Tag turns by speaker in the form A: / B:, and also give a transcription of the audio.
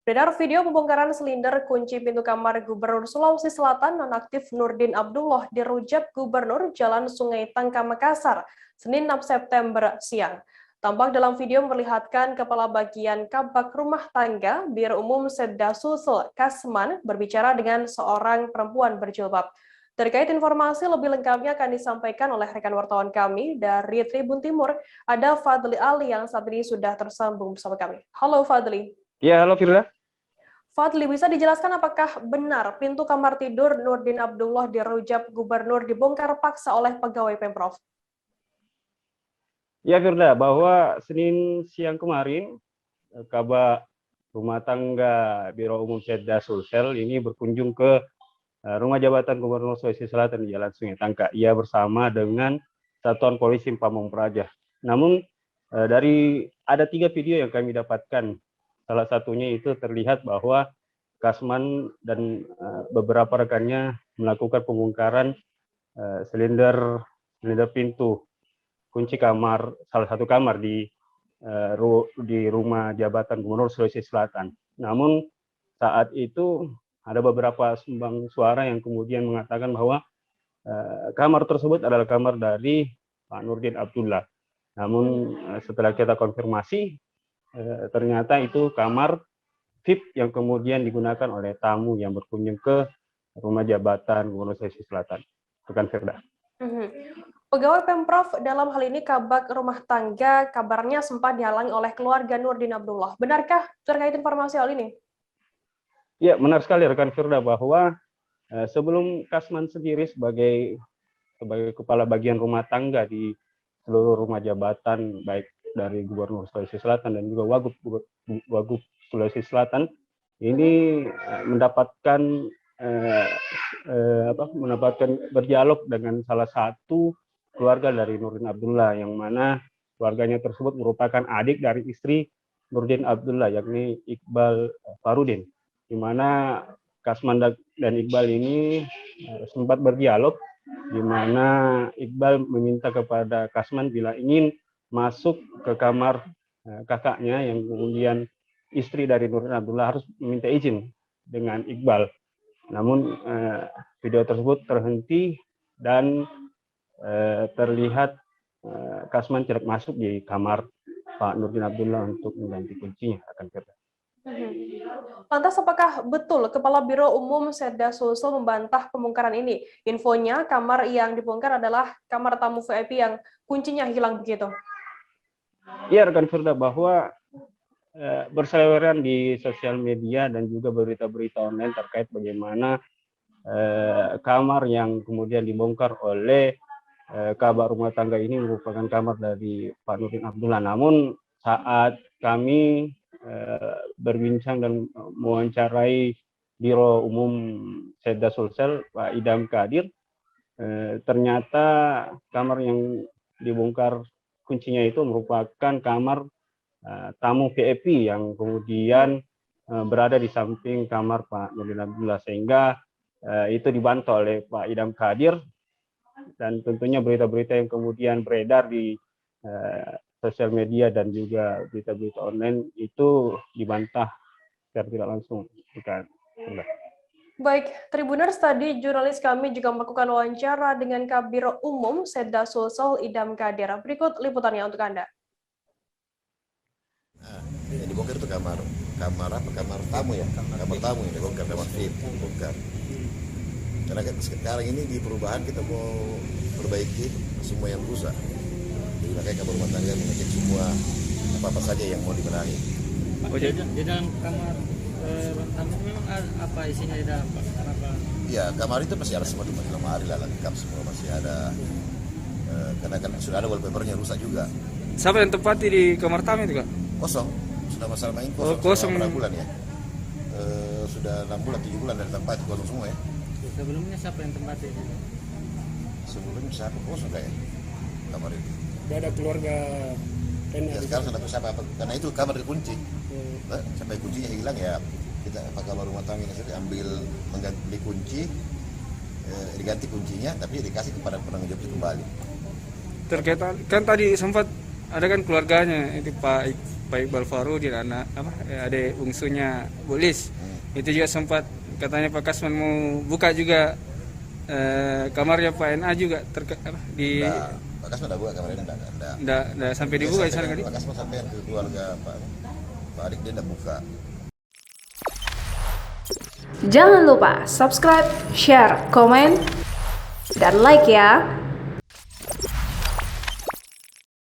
A: Beredar video pembongkaran silinder kunci pintu kamar Gubernur Sulawesi Selatan nonaktif Nurdin Abdullah di Rujak Gubernur Jalan Sungai Tangka Makassar, Senin 6 September siang. Tampak dalam video memperlihatkan Kepala Bagian Kabak Rumah Tangga Biro Umum Sedda Sulsel Kasman berbicara dengan seorang perempuan berjilbab. Terkait informasi lebih lengkapnya akan disampaikan oleh rekan wartawan kami dari Tribun Timur, ada Fadli Ali yang saat ini sudah tersambung bersama kami. Halo Fadli.
B: Ya, halo Firda.
A: Fadli, bisa dijelaskan apakah benar pintu kamar tidur Nurdin Abdullah di Rujak Gubernur dibongkar paksa oleh pegawai Pemprov?
B: Ya Firda, bahwa Senin siang kemarin, Kabak Rumah Tangga Biro Umum Sedda Sulsel ini berkunjung ke Rumah Jabatan Gubernur Sulawesi Selatan di Jalan Sungai Tangka. Ia bersama dengan Satuan Polisi Pamong Praja. Namun dari ada 3 video yang kami dapatkan. Salah satunya itu terlihat bahwa Kasman dan beberapa rekannya melakukan pembongkaran silinder pintu kunci kamar, salah satu kamar di Rumah Jabatan Gubernur Sulawesi Selatan. Namun saat itu ada beberapa sumbang suara yang kemudian mengatakan bahwa kamar tersebut adalah kamar dari Pak Nurdin Abdullah. Namun setelah kita konfirmasi, ternyata itu kamar VIP yang kemudian digunakan oleh tamu yang berkunjung ke Rumah Jabatan Gubernur Sulawesi Selatan. Bukan Firda.
A: Pegawai Pemprov dalam hal ini Kabak Rumah Tangga kabarnya sempat dihalangi oleh keluarga Nurdin Abdullah. Benarkah terkait informasi hal ini?
B: Ya, benar sekali rekan Firda bahwa sebelum Kasman sendiri sebagai kepala bagian rumah tangga di seluruh rumah jabatan baik dari Gubernur Sulawesi Selatan dan juga Wagub Sulawesi Selatan ini mendapatkan berdialog dengan salah satu keluarga dari Nurdin Abdullah yang mana keluarganya tersebut merupakan adik dari istri Nurdin Abdullah yakni Iqbal Farudin, di mana Kasman dan Iqbal ini sempat berdialog, di mana Iqbal meminta kepada Kasman bila ingin masuk ke kamar kakaknya yang kemudian istri dari Nurdin Abdullah harus meminta izin dengan Iqbal. Namun video tersebut terhenti dan terlihat Kasman tidak masuk di kamar Pak Nurdin Abdullah untuk mengganti kuncinya. Akan kita.
A: Lantas apakah betul Kepala Biro Umum Sedda Sulsel membantah pembongkaran ini? Infonya kamar yang dibongkar adalah kamar tamu VIP yang kuncinya hilang begitu.
B: Iya rekan Firda, bahwa berseliweran di sosial media dan juga berita-berita online terkait bagaimana kamar yang kemudian dibongkar oleh Kabak Rumah Tangga ini merupakan kamar dari Pak Nurdin Abdullah. Namun saat kami berbincang dan mewawancarai Biro Umum Sedda Sulsel Pak Idam Kadir, ternyata kamar yang dibongkar kuncinya itu merupakan kamar tamu VIP yang kemudian berada di samping kamar Pak Nurdin Abdullah, sehingga itu dibantah oleh Pak Idam Kadir. Dan tentunya berita-berita yang kemudian beredar di sosial media dan juga berita-berita online itu dibantah secara tidak langsung.
A: Baik, Tribuners, tadi jurnalis kami juga melakukan wawancara dengan Kabiro Umum Sedda Sulsel Idam Kadir. Berikut liputannya untuk Anda.
C: Yang dibongkar itu kamar tamu ya, kamar tamu yang dibongkar, kamar VIP dibongkar. Karena sekarang ini di perubahan kita mau perbaiki semua yang rusak. Jadi makanya Kabak Rumah Tangga mengecek semua apa saja yang mau dibenahi.
D: Oh, di dalam kamar tamu memang apa isinya di dalam, Pak? Kenapa?
C: Ya, kamar itu masih ada semua lemari lah, lengkap semua masih ada. Karena kan sudah ada wallpapernya rusak juga.
D: Siapa yang tempati di kamar tamu itu, Kak?
C: Kosong, sudah masalah main kosong.
D: Kosong.
C: Berapa bulan ya? Sudah 6 bulan, 7 bulan dari tempat kosong semua ya.
D: Sebelumnya siapa yang tempati?
C: Sebelumnya siapa kosong kayak kamar itu?
E: Tidak ada keluarga.
C: Ya, sekarang sudah siapa? Karena itu kamar dikunci. Sampai kuncinya hilang ya, kita Kabak Rumah Tangga ini ambil mengganti kunci, diganti kuncinya, tapi dikasih kepada penanggung jawab kembali.
D: Terkait kan tadi sempat ada kan keluarganya itu Pak
E: Pak Iqbal Farudin, anak adik bungsunya Bu Lis. Itu juga sempat katanya Pak Kasman mau buka juga kamarnya Pak NA juga di
C: Pak Kasman udah buka kamar ini
E: enggak sampai dibuka di sana kali.
C: Pak Kasman sampai ke keluarga Pak Adik dia udah buka.
F: Jangan lupa subscribe, share, komen, dan like ya.